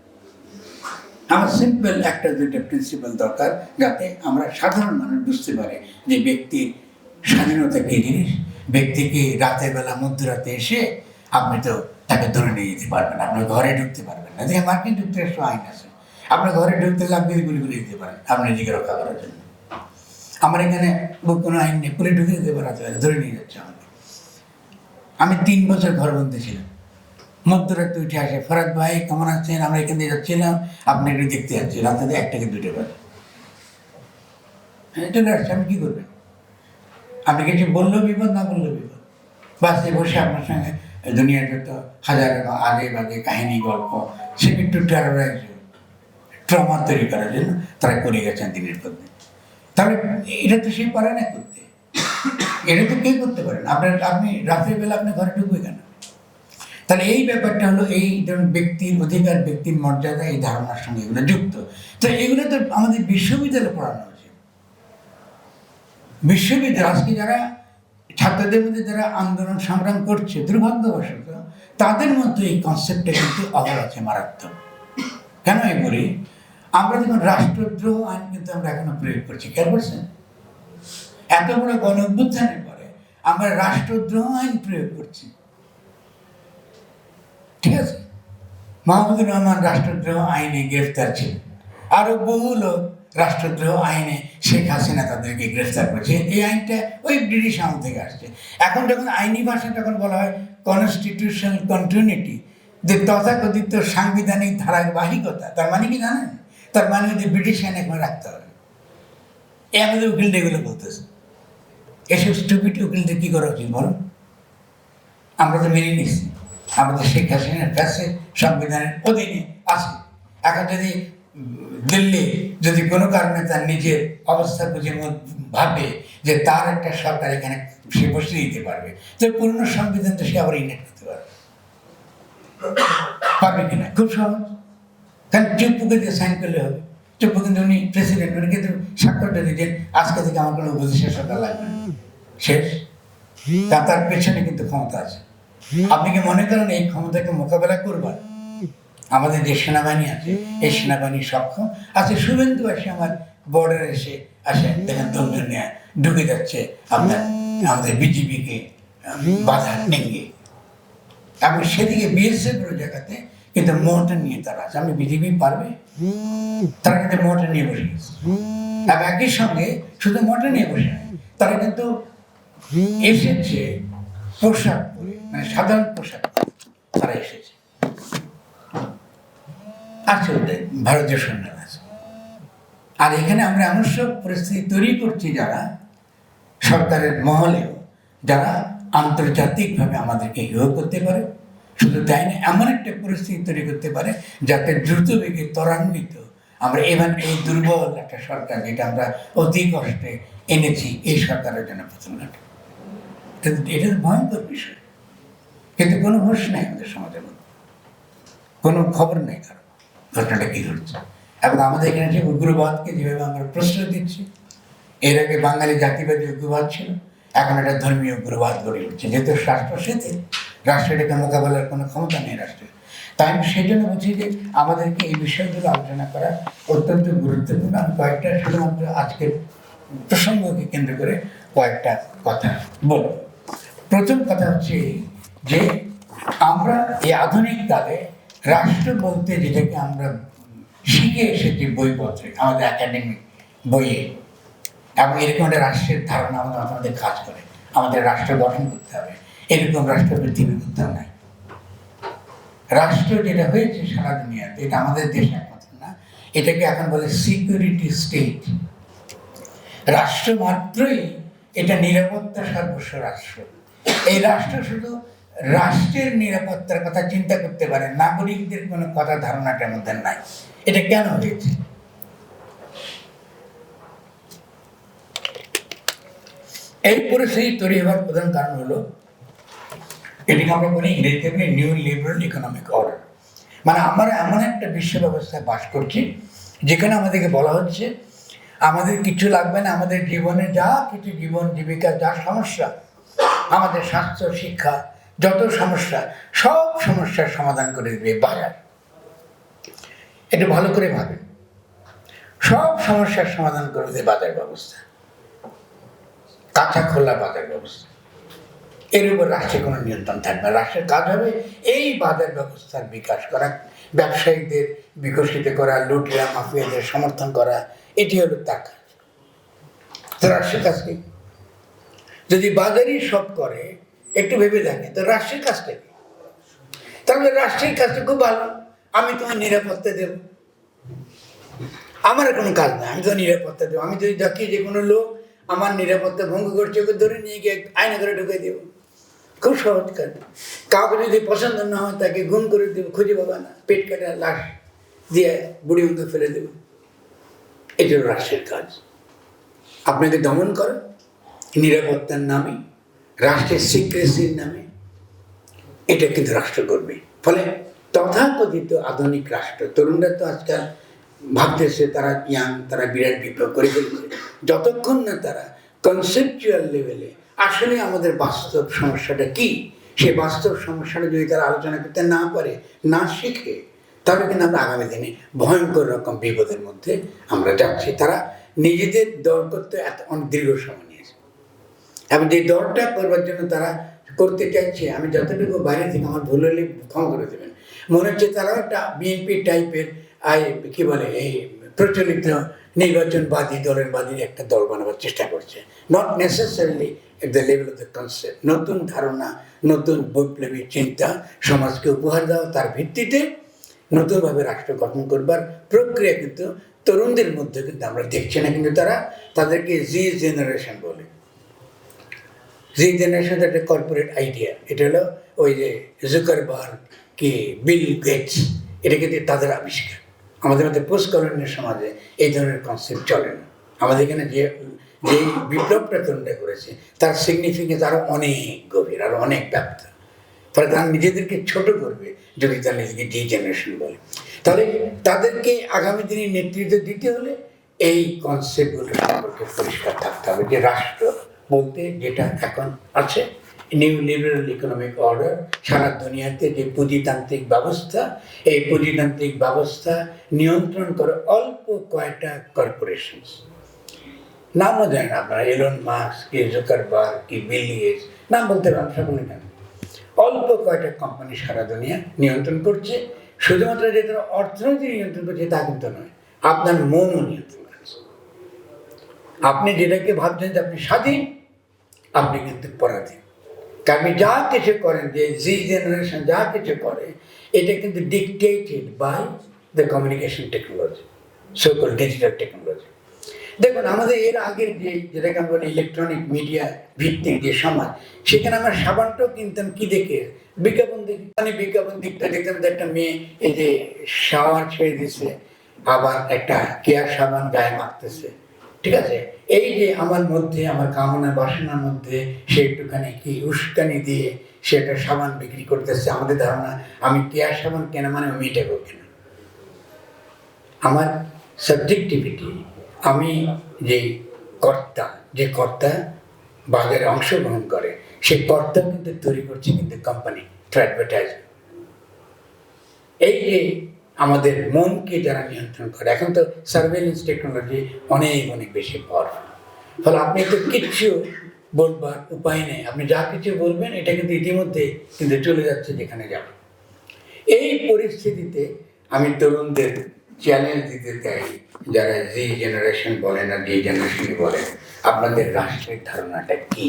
আমার সিম্পল একটা দুইটা প্রিন্সিপাল দরকার, যাতে আমরা সাধারণ মানুষ বুঝতে পারে যে ব্যক্তির স্বাধীনতা কী জিনিস। ব্যক্তিকে রাতের বেলা মধ্যরাতে এসে আপনি তো তাকে ধরে নিয়ে যেতে পারবেন, আপনার ঘরে ঢুকতে পারবেন না। দেখে মার্কিন যুক্তরাষ্ট্র আইন আছে, আপনার ঘরে ঢুকতে আপনি গুলি করে দিতে পারেন আপনার নিজেকে রক্ষা করার জন্য। আমার এখানে কোনো আইন নেই, পুলিশ ঢুকে দিতে পারে, ধরে নিয়ে যাচ্ছে আমাকে। আমি 3 বছর ঘরবন্দি ছিলাম। মধ্যরাতে উঠে আসে, ফরাদ ভাই কেমন আছেন, আমরা এখান দিয়ে যাচ্ছিলাম, আপনি একটু দেখতে যাচ্ছি, রাতে 1 থেকে 2টা বাজে। চলে আসছে, আমি কী করবেন? আপনি কিছু বললেও বিপদ, না বললেও বিপদ। বাসে বসে আপনার সঙ্গে দুনিয়ার যত হাজার আগে বাজে কাহিনী, গল্প, সে একটু টেরোরাইজ, ট্রমা তৈরি করার জন্য তারা করে গেছেন দিনের পর দিন। তাহলে এটা তো সে পারে না করতে, এটা তো কেউ করতে পারেন। আপনি রাত্রের বেলা আপনি ঘরে ঢুকবে কেন? তাহলে এই ব্যাপারটা হলো, এই ধরুন ব্যক্তির অধিকার, ব্যক্তির মর্যাদা, এই ধারণার সঙ্গে এগুলো যুক্ত। তো এগুলো তো আমাদের বিশ্ববিদ্যালয়ে পড়ানো উচিত। বিশ্ববিদ্যালয় আজকে যারা ছাত্রদের মধ্যে যারা আন্দোলন সংগ্রাম করছে, দুর্ভাগ্যবশত তাদের মধ্যে এই কনসেপ্টটা কিন্তু অভাব আছে, মারাত্মক। কেন এই বলি? আমরা যখন রাষ্ট্রদ্রোহ আইন কিন্তু আমরা এখনো প্রয়োগ করছি, খেয়াল করছেন? এত বড় গণ অভ্যুত্থানের পরে আমরা রাষ্ট্রদ্রোহ আইন প্রয়োগ করছি, ঠিক আছে? মাহমুদুর রহমান রাষ্ট্রদ্রোহ আইনে গ্রেফতার ছিলেন, আরো বহু লোক রাষ্ট্রদ্রোহ আইনে শেখ হাসিনা তাদেরকে গ্রেফতার করেছে। এই আইনটা ওই ব্রিটিশ আমল থেকে আসছে। এখন যখন আইনি ভাষা তখন বলা হয় কনস্টিটিউশনাল কন্টিনিউটি, যে তথাকথিত সাংবিধানিক ধারাবাহিকতা, তার মানে কি জানেন? তার মানে হচ্ছে ব্রিটিশ আইন এখন রাখতে হবে। এ আমাদের উকিলদের এগুলো বলতেছে। এসব স্টুপিড উকিলদের কী করা উচিত বলুন? আমরা তো মেনে নিচ্ছি আমাদের শেখ হাসিনার কাছে সংবিধানের অধীনে আছে। এখন যদি দিল্লি যদি কোনো কারণে তার নিজের অবস্থা বুঝে ভাবে যে তার একটা সরকার এখানে সে বসিয়ে দিতে পারবে, তো পুরনো সংবিধান তো সে আবার ইনেক্ট করতে পারবে, পারবে কিনা? খুব সহজ। কারণ চুপ্পুকে দিয়ে সাইন করলে হবে। চুপ্পু কিন্তু উনি প্রেসিডেন্ট, উনি কিন্তু স্বাক্ষরটা দিয়েছেন আজকে থেকে আমার কোনো উপদেশের সরকার লাগবে না, শেষ। তার পেছনে কিন্তু ক্ষমতা আছে। আপনি কি মনে করেন এই ক্ষমতাকে মোকাবেলা করবার আমাদের যে সেনাবাহিনী আছে, এই সেনাবাহিনী সক্ষম আছে? শুভেন্দু এসে আমার বর্ডারে এসে আসে, দেখেন দমদম নিয়ে ঢুকে যাচ্ছে আপনার আমাদের বিজেপিকে বাধা নেঙ্গে, এবং সেদিকে বিএসএফ জায়গাতে কিন্তু মোটা নিয়ে তারা আছে। আপনি বিজেপি পারবে? তারা কিন্তু মোটা নিয়ে বসে গেছে। এবং একই সঙ্গে শুধু মোটা নিয়ে বসে, তারা কিন্তু এসেছে পোশাক পরে, মানে সাধারণ পোশাক তারা এসেছে, আছে ওদের ভারতীয় সৈন্যরা আছে। আর এখানে আমরা এমন সব পরিস্থিতি তৈরি করছি যারা সরকারের মহলেও, যারা আন্তর্জাতিকভাবে আমাদেরকে হেয় করতে পারে। শুধু তাই না, এমন একটা পরিস্থিতি তৈরি করতে পারে যাতে দ্রুত বেগে ত্বরান্বিত আমরা এই দুর্বল একটা সরকার, যেটা আমরা অতি কষ্টে এনেছি, এই সরকারের জন্য পতন ঘটে। এটা ভয়ঙ্কর বিষয়, কিন্তু কোনো হোশ নেই আমাদের সমাজের মধ্যে, কোনো খবর নেই কারণ ঘটনাটা কী ঘটছে। এবং আমাদের এখানে যে উগ্রবাদকে যেভাবে আমরা প্রশ্রয় দিচ্ছি, এর আগে বাঙালি জাতিবাদী উগ্রবাদ ছিল, এখন একটা ধর্মীয় উগ্রবাদ গড়ে উঠছে। যেহেতু রাষ্ট্র সেতে রাষ্ট্রটাকে মোকাবেলার কোনো ক্ষমতা নেই রাষ্ট্রের, তাই আমি সেই জন্য বলছি যে আমাদেরকে এই বিষয়গুলো আলোচনা করা অত্যন্ত গুরুত্বপূর্ণ। আমি কয়েকটা শুধুমাত্র আজকের প্রসঙ্গকে কেন্দ্র করে কয়েকটা কথা বলব। প্রথম কথা হচ্ছে যে আমরা এই আধুনিক কালে রাষ্ট্র বলতে যেটাকে আমরা শিখে এসেছি বইপত্রে, আমাদের একাডেমিক বইয়ে, এবং এরকম একটা রাষ্ট্রের ধারণা আমাদের কাজ করে। আমাদের রাষ্ট্র গঠন করতে হবে, এরকম রাষ্ট্র পৃথিবীর কোথাও নাই। রাষ্ট্র যেটা হয়েছে সারা দুনিয়াতে, এটা আমাদের দেশে একমাত্র না, এটাকে এখন বলে সিকিউরিটি স্টেট। রাষ্ট্র মাত্রই এটা নিরাপত্তা সর্বস্ব রাষ্ট্র। এই রাষ্ট্র শুধু রাষ্ট্রের নিরাপত্তার কথা চিন্তা করতে পারে, নাগরিকদের কোনো কথা ধারণাটার মধ্যে নাই। এটা কেন হয়েছে? এই পরিস্থিতি তৈরি হওয়ার প্রধান কারণ হলো, এটিকে আমরা বলি ইংরেজিতে নিউ লিবারাল ইকোনমিক অর্ডার। মানে আমরা এমন একটা বিশ্ব ব্যবস্থায় বাস করছি যেখানে আমাদেরকে বলা হচ্ছে আমাদের কিছু লাগবে না, আমাদের জীবনে যা কিছু জীবন জীবিকা যা সমস্যা, আমাদের স্বাস্থ্য শিক্ষা যত সমস্যা, সব সমস্যার সমাধান করে দেবে বাজার। এটা ভালো করে ভাবেন, সব সমস্যার সমাধান করে দেবে বাজার ব্যবস্থা, কাঁচা খোলা বাজার ব্যবস্থা। এর উপর রাষ্ট্রের কোনো নিয়ন্ত্রণ থাকবে না। রাষ্ট্রের কাজ হবে এই বাজার ব্যবস্থার বিকাশ করা, ব্যবসায়ীদের বিকশিত করা, লুটিয়া মাফিয়াদের সমর্থন করা, এটি হলো তার কাজ। তো রাষ্ট্রের কাজ কি? যদি বাজারই সব করে, একটু ভেবে দেখে তো রাষ্ট্রের কাজটা কি? তাহলে রাষ্ট্রের কাজটা খুব ভালো, আমি তোমার নিরাপত্তা দেব, আমার কোনো কাজ না, আমি তো নিরাপত্তা দেবো। আমি যদি দেখি যে কোনো লোক আমার নিরাপত্তা ভঙ্গ করছে, ওকে ধরে নিয়ে গিয়ে আয়না করে ঢুকে দেবো, খুব সহজ কাজ। কাউকে যদি পছন্দ না হয় তাকে গুম করে দেবো, খুঁজে পাবা না, পেট কাটা লাশ দিয়ে বুড়ি অঙ্গ ফেলে দেবো। এই জন্য রাষ্ট্রের কাজ আপনাকে দমন করা নিরাপত্তার নামে, রাষ্ট্রের সিক্রেসির নামে, এটা কিন্তু রাষ্ট্র করবে। ফলে তথাকথিত আধুনিক রাষ্ট্র, তরুণরা তো আজকাল ভাবতেছে তারা ইয়াং, তারা বিরাট বিপ্লব করে ফেলেছে, যতক্ষণ না তারা কনসেপচুয়াল লেভেলে আসলে আমাদের বাস্তব সমস্যাটা কি, সেই বাস্তব সমস্যাটা যদি তারা আলোচনা করতে না পারে, না শিখে, তাহলে কিন্তু আমরা আগামী দিনে ভয়ঙ্কর রকম বিপদের মধ্যে আমরা যাচ্ছি। তারা নিজেদের দল করতে এত অনেক দীর্ঘ সময় নিয়েছে, এবং যে দলটা করবার জন্য তারা করতে চাইছে, আমি যতটুকু বাইরে থেকে আমার ভুল হলে ক্ষমা করে দেবেন, মনে হচ্ছে তারাও একটা বিএনপি টাইপের কি বলে এই প্রচলিত নির্বাচনবাদী দলের বাদীর একটা দল বানাবার চেষ্টা করছে। Not necessarily at the level of the concept. নতুন ধারণা, নতুন বৈপ্লবী চিন্তা সমাজকে উপহার দেওয়া, তার ভিত্তিতে নতুনভাবে রাষ্ট্র গঠন করবার প্রক্রিয়া কিন্তু তরুণদের মধ্যে কিন্তু আমরা দেখছি না। কিন্তু তারা তাদেরকে জি জেনারেশন বলে। জি জেনারেশন একটা কর্পোরেট আইডিয়া, এটা হলো ওই যে জুকারবার্গ কি বিল গেটস, এটা কিন্তু তাদের আবিষ্কার। আমাদের মধ্যে পোস্ট কলোনিয়াল সমাজে এই ধরনের কনসেপ্ট চলে না। আমাদের এখানে যে যে বিপ্লবটা তরুণরা করেছে তার সিগনিফিকেন্স আরও অনেক গভীর, আরও অনেক ব্যাপ্ত। ফলে তারা নিজেদেরকে ছোট করবে যদি তারা নিজেকে জি জেনারেশন বলে। তাহলে তাদেরকে আগামী দিনে নেতৃত্ব দিতে হলে এই কনসেপ্টগুলো সম্পর্কে পরিষ্কার থাকতে হবে যে রাষ্ট্র বলতে যেটা এখন আছে, নিউ লিবারেল ইকোনমিক অর্ডার, সারা দুনিয়াতে যে পুঁজিতান্ত্রিক ব্যবস্থা, এই পুঁজিতান্ত্রিক ব্যবস্থা নিয়ন্ত্রণ করে অল্প কয়টা কর্পোরেশনস, নামও জানেন আপনারা, এলন মাস্ক কি জুকারবার্গ কি বিল গেটস, নাম বলতে পারেন সকলে কেন, অল্প কয়টা কোম্পানি সারা দুনিয়া নিয়ন্ত্রণ করছে। শুধুমাত্র যে তারা অর্থনীতি নিয়ন্ত্রণ করছে তা কিন্তু নয়, আপনার মনও নিয়ন্ত্রণ করছে। আপনি যেটাকে ভাবছেন যে আপনি স্বাধীন, আপনি কিন্তু পরাধীন। আপনি যা কিছু করেন, যে জি জেনারেশন যা কিছু করে, এটা কিন্তু dictated by the communication technology, so-called digital technology. দেখুন আমাদের এর আগের যেটাকে আমরা বলি ইলেকট্রনিক মিডিয়া ভিত্তিক যে সমাজ, সেখানে আমরা সাবানটাও কিনতাম কি দেখে, বিজ্ঞাপন দেখি। মানে বিজ্ঞাপন দিকটা দেখতাম যে একটা মেয়ে এই যে শাওয়ার ছেড়ে দিচ্ছে, আবার একটা কেয়ার সাবান গায়ে মাখতেছে, ঠিক আছে। এই যে আমার মধ্যে, আমার কামনা বাসনার মধ্যে সে একটুখানি কি উস্কানি দিয়ে সে একটা সাবান বিক্রি করতেছে। আমাদের ধারণা আমি কেয়ার সাবান কেনা মানে মেয়েটাকেও কেনা। আমার সাবজেক্টিভিটি, আমি যে কর্তা বাজারে অংশগ্রহণ করে, সেই কর্তা কিন্তু তৈরি করছে কিন্তু কোম্পানি থ্রু অ্যাডভার্টাইজমেন্ট। এই যে আমাদের মনকে যারা নিয়ন্ত্রণ করে, এখন তো সার্ভেলেন্স টেকনোলজি অনেক অনেক বেশি পাওয়ারফুল। ফলে আপনি তো কিচ্ছু বলবার উপায় নেই, আপনি যা কিছু বলবেন এটা কিন্তু ইতিমধ্যে কিন্তু চলে যাচ্ছে যেখানে যাবে। এই পরিস্থিতিতে আমি তরুণদের চ্যালেঞ্জ দিতে চাই, যারা জি জেনারেশন বলেন আর ডি জেনারেশন বলেন, আপনাদের রাষ্ট্রের ধারণাটা কি?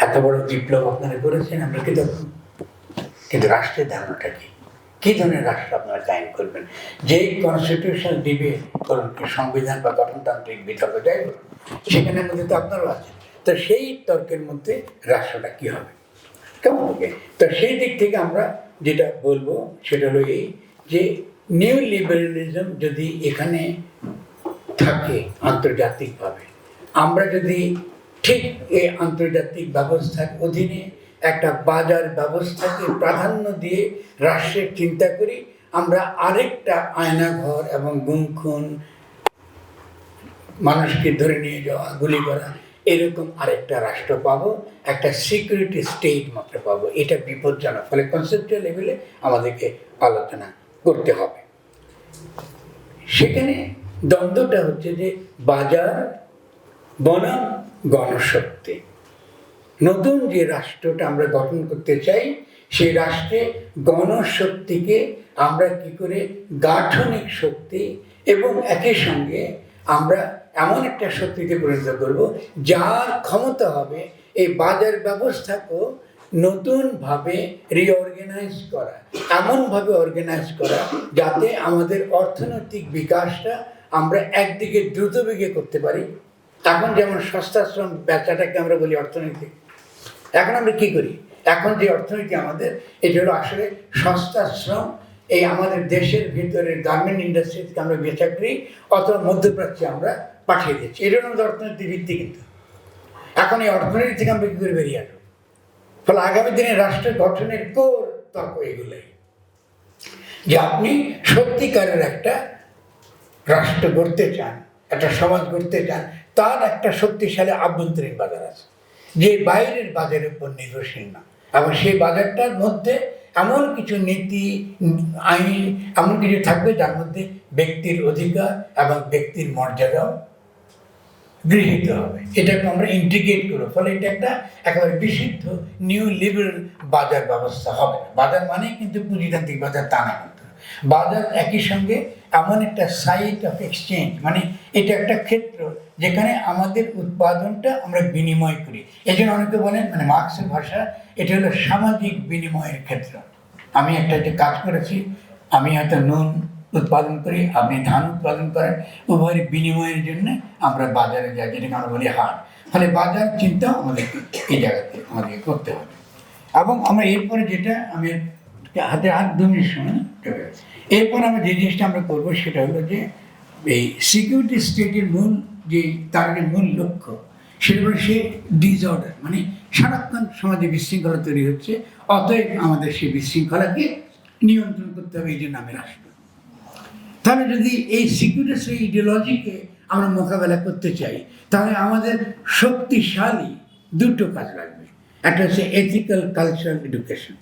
এত বড় বিপ্লব আপনারা করেছেন, আমরা কিন্তু রাষ্ট্রের ধারণাটা কি? কী ধরনের রাষ্ট্র আপনারা কায়েম করবেন? যেই কনস্টিটিউশনাল ডিবেট করুন, সংবিধান বা গঠনতান্ত্রিক বিতর্ক যাই বলুন, সেখানের মধ্যে তো আপনারও আছে। তো সেই তর্কের মধ্যে রাষ্ট্রটা কী হবে, কেমন হবে? তো সেই দিক থেকে আমরা যেটা বলবো সেটা হলো এই যে নিউ লিবারেলিজম যদি এখানে থাকে আন্তর্জাতিকভাবে, আমরা যদি ঠিক এই আন্তর্জাতিক ব্যবস্থার অধীনে একটা বাজার ব্যবস্থাকে প্রাধান্য দিয়ে রাষ্ট্রের চিন্তা করি, আমরা আরেকটা আয়নাঘর এবং গুমখুন, মানুষকে ধরে নিয়ে যাওয়া, গুলি করা, এরকম আরেকটা রাষ্ট্র পাবো, একটা সিকিউরিটি স্টেট মাত্র পাবো। এটা বিপজ্জনক। ফলে কনসেপ্টুয়াল লেভেলে আমাদেরকে আলোচনা করতে হবে। সেখানে দ্বন্দ্বটা হচ্ছে যে বাজার বনাম গণশক্তি। নতুন যে রাষ্ট্রটা আমরা গঠন করতে চাই, সেই রাষ্ট্রে গণশক্তিকে আমরা কি করে গাঠনিক শক্তি এবং একই সঙ্গে আমরা এমন একটা শক্তিতে পরিণত করব যার ক্ষমতা হবে এই বাজার ব্যবস্থাকেও নতুনভাবে রিঅর্গানাইজ করা, এমনভাবে অর্গানাইজ করা যাতে আমাদের অর্থনৈতিক বিকাশটা আমরা একদিকে দ্রুত বেগে করতে পারি। এখন যেমন সস্তাশ্রম ব্যবসাটাকে আমরা বলি অর্থনীতি, এখন আমরা কি করি, এখন যে অর্থনীতি আমাদের এটা হলো আসলে সস্তাশ্রম। এই আমাদের দেশের ভিতরে গার্মেন্ট ইন্ডাস্ট্রি থেকে আমরা বেচা করি অথবা মধ্যপ্রাচ্যে আমরা পাঠিয়ে দিচ্ছি, এটা আমাদের অর্থনীতির ভিত্তি। কিন্তু এখন এই অর্থনীতি থেকে আমরা কী করে বেরিয়ে আসবো? ফলে আগামী দিনে রাষ্ট্র গঠনের কোর তর্ক এগুলোই, যে আপনি সত্যিকারের একটা রাষ্ট্র গড়তে চান, একটা সমাজ গড়তে চান, তার একটা শক্তিশালী আভ্যন্তরীণ বাজার আছে যে বাইরের বাজারের উপর নির্ভরশীল না, এবং সেই বাজারটার মধ্যে এমন কিছু নীতি আইন এমন কিছু থাকবে যার মধ্যে ব্যক্তির অধিকার এবং ব্যক্তির মর্যাদাও গৃহীত হবে। এটাকে আমরা ইন্টিগ্রেট করবো, ফলে এটা একটা একেবারে বিশুদ্ধ নিউ লিবারেল বাজার ব্যবস্থা হবে। বাজার মানে কিন্তু পুঁজিতান্ত্রিক বাজার তা না, কিন্তু বাজার একই সঙ্গে এমন একটা সাইট অফ এক্সচেঞ্জ, মানে এটা একটা ক্ষেত্র যেখানে আমাদের উৎপাদনটা আমরা বিনিময় করি। এই জন্য অনেকে বলেন, মানে মার্ক্সের ভাষা, এটা হলো সামাজিক বিনিময়ের ক্ষেত্র। আমি একটা যে কাজ করেছি, আমি হয়তো নুন উৎপাদন করি, আপনি ধান উৎপাদন করেন, উভয়ের বিনিময়ের জন্য আমরা বাজারে যাই, যেটাকে আমরা বলি হাট। ফলে বাজার চিন্তাও আমাদেরকে এই জায়গাতে আমাদেরকে করতে হবে। এবং আমরা এরপরে যেটা, আমি হাতে হাত 2 মিনিট সময়, এরপর আমরা যে জিনিসটা আমরা করবো সেটা হলো যে এই সিকিউরিটি স্টেটের মূল যে তার মূল লক্ষ্য, সেটা হলো সে ডিসঅর্ডার, মানে সারাক্ষণ সমাজে বিশৃঙ্খলা তৈরি হচ্ছে, অতএব আমাদের সেই বিশৃঙ্খলাকে নিয়ন্ত্রণ করতে হবে, এই জন্য আমি রাষ্ট্র। তাহলে যদি এই সিকিউরিটি ইডিওলজিকে আমরা মোকাবেলা করতে চাই, তাহলে আমাদের শক্তিশালী 2টো কাজ লাগবে। একটা হচ্ছে এথিক্যাল কালচারাল এডুকেশন,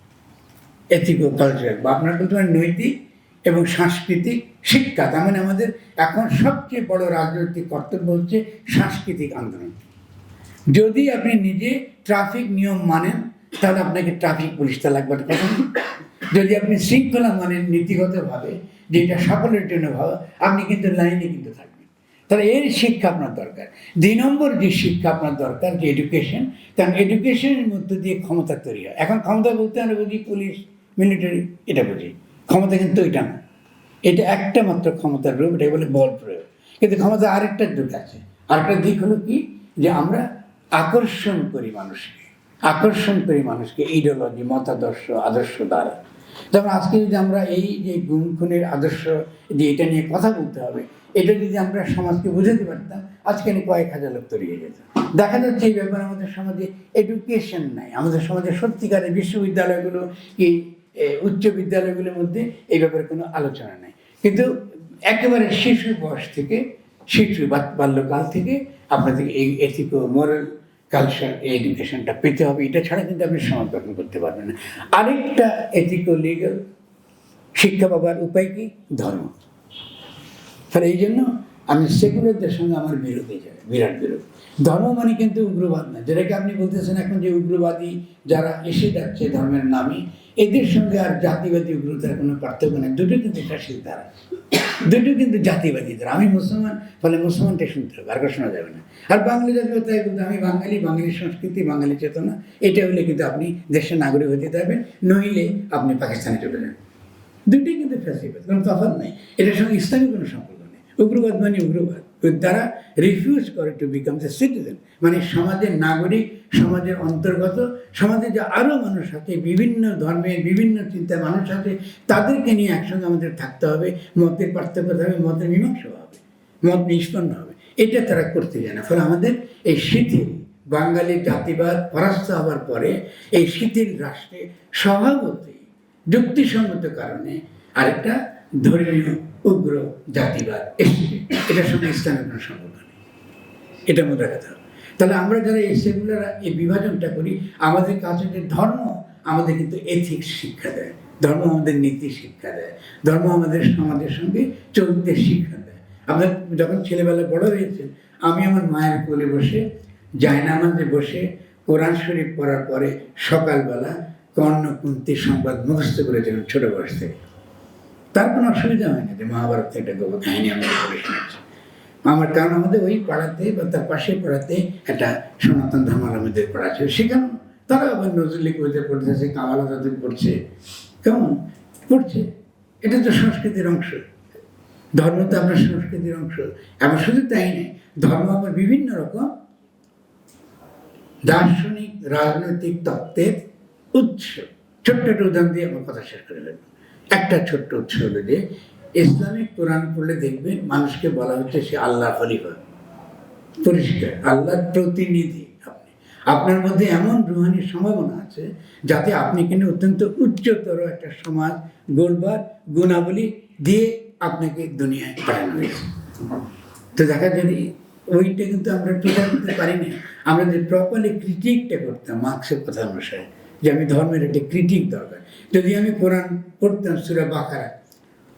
এথিকো কালচারাল বা আপনার বলতে পারেন নৈতিক এবং সাংস্কৃতিক শিক্ষা। তার মানে আমাদের এখন সবচেয়ে বড় রাজনৈতিক কর্তব্য হচ্ছে সাংস্কৃতিক আন্দোলন। যদি আপনি নিজে ট্রাফিক নিয়ম মানেন, তাহলে আপনাকে ট্রাফিক পুলিশটা লাগবে কথা না। যদি আপনি শৃঙ্খলা মানেন নীতিগতভাবে, যেটা সকলের জন্য ভালো, আপনি কিন্তু লাইনে কিন্তু থাকবেন। তাহলে এর শিক্ষা আপনার দরকার। 2 নম্বর যে শিক্ষা আপনার দরকার, যে এডুকেশন, কারণ এডুকেশনের মধ্যে দিয়ে ক্ষমতা তৈরি হয়। এখন ক্ষমতা বলতে আমরা বুঝি পুলিশ, মিলিটারি, এটা বুঝি। ক্ষমতা কিন্তু এটা না, এটা একটা মাত্র ক্ষমতার রূপ, এটাকে বলে বল প্রয়োগ। কিন্তু ক্ষমতা আরেকটা দিক আছে। আরেকটা দিক হলো কি, যে আমরা আকর্ষণ করি মানুষকে ইডিওলজি, মতাদর্শ, আদর্শ দ্বারা। যেমন আজকে যদি আমরা এই যে গুম খুনের আদর্শ, যে এটা নিয়ে কথা বলতে হবে, এটা যদি আমরা সমাজকে বুঝাতে পারতাম, আজকে কয়েক হাজার লোক তৈরি হয়ে যেত। দেখা যাচ্ছে এই ব্যাপারে আমাদের সমাজে এডুকেশন নাই। আমাদের সমাজে সত্যিকারের বিশ্ববিদ্যালয়গুলো কি উচ্চ বিদ্যালয়গুলোর মধ্যে এই ব্যাপারে কোনো আলোচনা নেই। কিন্তু একেবারে শিশু বয়স থেকে, শিশু বাল্যকাল থেকে আপনাদেরকে এই এথিকো মোরাল কালচার, এই এডুকেশনটা পেতে হবে। এটা ছাড়া কিন্তু আপনি সমাজ গঠন করতে পারবেন না। আরেকটা এথিকো লিগাল শিক্ষা পাবার উপায় কি? ধর্ম। ফলে এই জন্য আমি সেকুলারদের সঙ্গে আমার বিরোধী, বিরাট বিরোধ। ধর্ম মানে কিন্তু উগ্রবাদ না, যেটাকে আপনি বলতেছেন এখন যে উগ্রবাদী যারা এসে যাচ্ছে ধর্মের নামে, এদের সঙ্গে আর জাতিবাদী উগ্রতার কোনো পার্থক্য নেই। দুটো কিন্তু ফ্যাসিস্ট ধারা, দুটো কিন্তু জাতিবাদী ধারা। আমি মুসলমান, ফলে মুসলমানটা শুনতে হবে, আর শোনা যাবে না। আর বাঙালি জাতীয়তাই কিন্তু আমি বাঙালি, বাঙালি সংস্কৃতি, বাঙালি চেতনা, এটা হলে কিন্তু আপনি দেশের নাগরিক হতে পারবেন, নইলে আপনি পাকিস্তানে চলে যান। দুটোই কিন্তু ফ্যাসিবাদ, কোনো তফাৎ নাই। এটার সঙ্গে ইসলামের কোনো সম্পর্ক নেই। উগ্রবাদ মানে উগ্রবাদ, তারা রিফিউজ করে টু বিকাম দ্য সিটিজেন, মানে সমাজের নাগরিক, সমাজের অন্তর্গত, সমাজে যে আরও মানুষ আছে, বিভিন্ন ধর্মের, বিভিন্ন চিন্তার মানুষ আছে, তাদেরকে নিয়ে একসঙ্গে আমাদের থাকতে হবে। মতের পার্থক্য হবে, মতের মীমাংসা হবে, মত নিষ্পন্ন হবে, এটা তারা করতে যায় না। ফলে আমাদের এই শিথিল বাঙালি জাতিবাদ পরাস্ত হওয়ার পরে এই শিথিল রাষ্ট্রে স্বভাবতই যুক্তিসঙ্গত কারণে আরেকটা ধর্মীয় উগ্র জাতিবাদ এসেছে। এটার সঙ্গে ইসলামের কোনো সম্পর্ক নেই, এটা মনে রাখতে হবে। তাহলে আমরা যারা এই সেগুলার এই বিভাজনটা করি, আমাদের কাছে যে ধর্ম আমাদের কিন্তু এথিক্স শিক্ষা দেয়, ধর্ম আমাদের নীতি শিক্ষা দেয়, ধর্ম আমাদের সমাজের সঙ্গে চলতে শিক্ষা দেয়। আপনার যখন ছেলেবেলা বড় হয়েছে, আমি আমার মায়ের কোলে বসে জায়নামাজে বসে কোরআন শরীফ পড়ার পরে সকালবেলা কর্ণকুন্তির সংবাদ মুখস্থ করেছিলাম ছোট বয়স থেকে। তার কোনো অসুবিধা হয় না যে মহাভারত একটা গল্প কাহিনী আমরা পড়ে শুনেছি। আমার কারণ আমাদের ওই পাড়াতে বা তার পাশের পাড়াতে একটা সনাতন ধর্মাবলম্বীদের পাড়া ছিল, সেখানে তারা আবার নজরুলি কবিতা পড়তেছে, কামাল তাদের পড়ছে, কেমন পড়ছে। এটা তো সংস্কৃতির অংশ, ধর্ম তো আপনার সংস্কৃতির অংশ। এবং শুধু তাই নয়, ধর্ম আবার বিভিন্ন রকম দার্শনিক রাজনৈতিক তত্ত্বের উৎস। ছোট্ট একটা উদাহরণ দিয়ে আমার কথা শেষ করে ফেলবো। একটা ছোট্ট উৎস হলো যে ইসলামিক কোরআন পড়লে দেখবেন মানুষকে বলা হচ্ছে সে আল্লাহর খলিফা, পরিষ্কার আল্লাহর প্রতিনিধি। আপনি আপনার মধ্যে এমন রুহানি সম্ভাবনা আছে যাতে আপনি কিন্তু অত্যন্ত উচ্চতর একটা সমাজ গড়বার গুণাবলী দিয়ে আপনাকে দুনিয়ায় পাঠানো হয়েছে। তো দেখা যদি ওইটা কিন্তু আমরা প্রচার করতে পারি না। আমরা যে প্রপারলি ক্রিটিকটা করতাম মার্কসের কথা অনুসারে, যে আমি ধর্মের একটা ক্রিটিক দরকার। যদি আমি কোরআন পড়তাম সূরা বাকারা,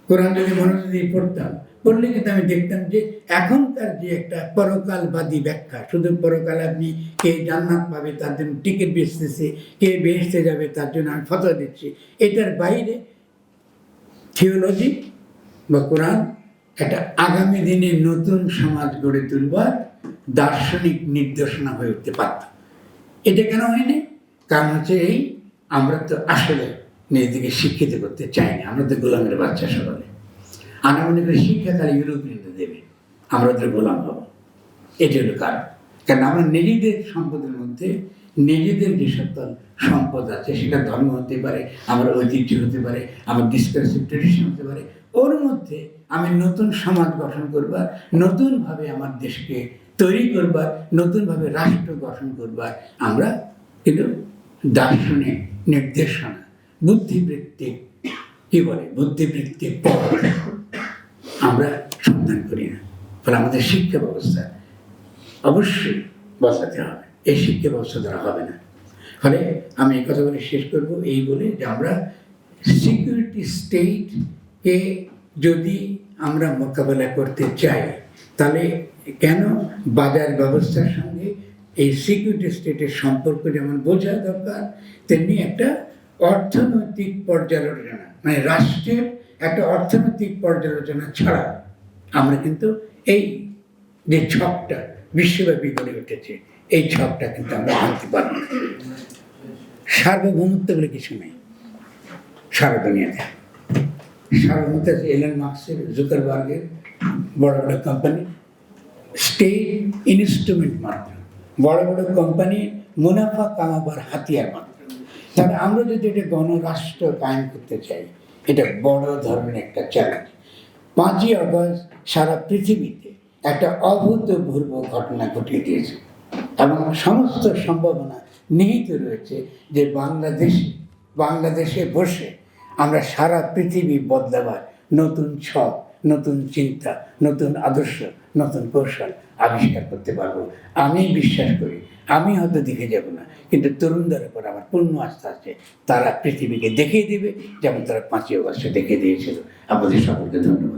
কোরআন যদি মনোযোগ দিয়ে পড়তাম, পড়লে কিন্তু আমি দেখতাম যে এখনকার যে একটা পরকালবাদী ব্যাখ্যা, শুধু পরকাল আপনি কে জান্নাত পাবে তার জন্য টিকিট বেচতেছে, কে বেহেশতে যাবে তার জন্য আমি ফতোয়া দিচ্ছি, এটার বাইরে থিওলজি বা কোরআন একটা আগামী দিনে নতুন সমাজ গড়ে তুলবার দার্শনিক নির্দেশনা হয়ে উঠতে পারত। এটা কেন হয়নি? কারণ হচ্ছে এই, আমরা তো আসলে নিজেদেরকে শিক্ষিত করতে চাই না, আমরা তো গোলামের বাচ্চা সকলে। আমরা মনে করি শিক্ষা তারা ইউরোপিয়ানরা দেবে, আমরা ওদের গোলাম হব। এটি হলো কারণ। কারণ আমরা নিজেদের সম্পদের মধ্যে নিজেদের যে সকল সম্পদ আছে, সেটা ধর্ম হতে পারে, আমার ঐতিহ্য হতে পারে, আমার ডিসকার্সিভ ট্রেডিশন হতে পারে, ওর মধ্যে আমি নতুন সমাজ গঠন করবার, নতুনভাবে আমার দেশকে তৈরি করবার, নতুনভাবে রাষ্ট্র গঠন করবার আমরা কিন্তু দার্শনিক নির্দেশনা, বুদ্ধিবৃত্তিক কি বলে, বুদ্ধিবৃত্তিক পথ আমরা সন্ধান করি না। ফলে আমাদের শিক্ষা ব্যবস্থা অবশ্যই বদলাতে হবে, এই শিক্ষা ব্যবস্থা দ্বারা হবে না। ফলে আমি এই কথা বলে শেষ করব এই বলে যে আমরা সিকিউরিটি স্টেটকে যদি আমরা মোকাবেলা করতে চাই, তাহলে কেন বাজার ব্যবস্থার সঙ্গে এই সিকিউরিটি স্টেটের সম্পর্ক যেমন বোঝা দরকার, তেমনি একটা অর্থনৈতিক পর্যালোচনা, মানে রাষ্ট্রের একটা অর্থনৈতিক পর্যালোচনা ছাড়া আমরা কিন্তু এই যে ছকটা বিশ্বব্যাপী গড়ে উঠেছে, এই ছকটা কিন্তু আমরা ভাঙতে পারব না। সার্বভৌমত্ব বলে কিছু নেই সারা দুনিয়াতে। সার্বভৌমত্ব আছে এলন মার্কসের, জুকারবার্গের, বড় বড় কোম্পানি স্টেট ইনস্ট্রুমেন্ট মাত্র, বড় বড় কোম্পানি মুনাফা কামাবার হাতিয়ার মাত্র। তাহলে আমরা যদি এটা গণরাষ্ট্র কায়েম করতে চাই, এটা বড় ধরনের একটা চ্যালেঞ্জ। 5ই আগস্ট সারা পৃথিবীতে একটা অভূতপূর্ব ঘটনা ঘটিয়ে দিয়েছে এবং সমস্ত সম্ভাবনা নিহিত রয়েছে যে বাংলাদেশে বসে আমরা সারা পৃথিবী বদলাবার নতুন ছক, নতুন চিন্তা, নতুন আদর্শ, নতুন কৌশল আবিষ্কার করতে পারবো। আমি বিশ্বাস করি, আমি হয়তো দেখে যাব না, কিন্তু তরুণদের উপর আমার পূর্ণ আস্থা আছে, তারা পৃথিবীকে দেখিয়ে দেবে যেমন তারা 5ই আগস্টে দেখিয়ে দিয়েছিল। আপনাদের সকলকে ধন্যবাদ।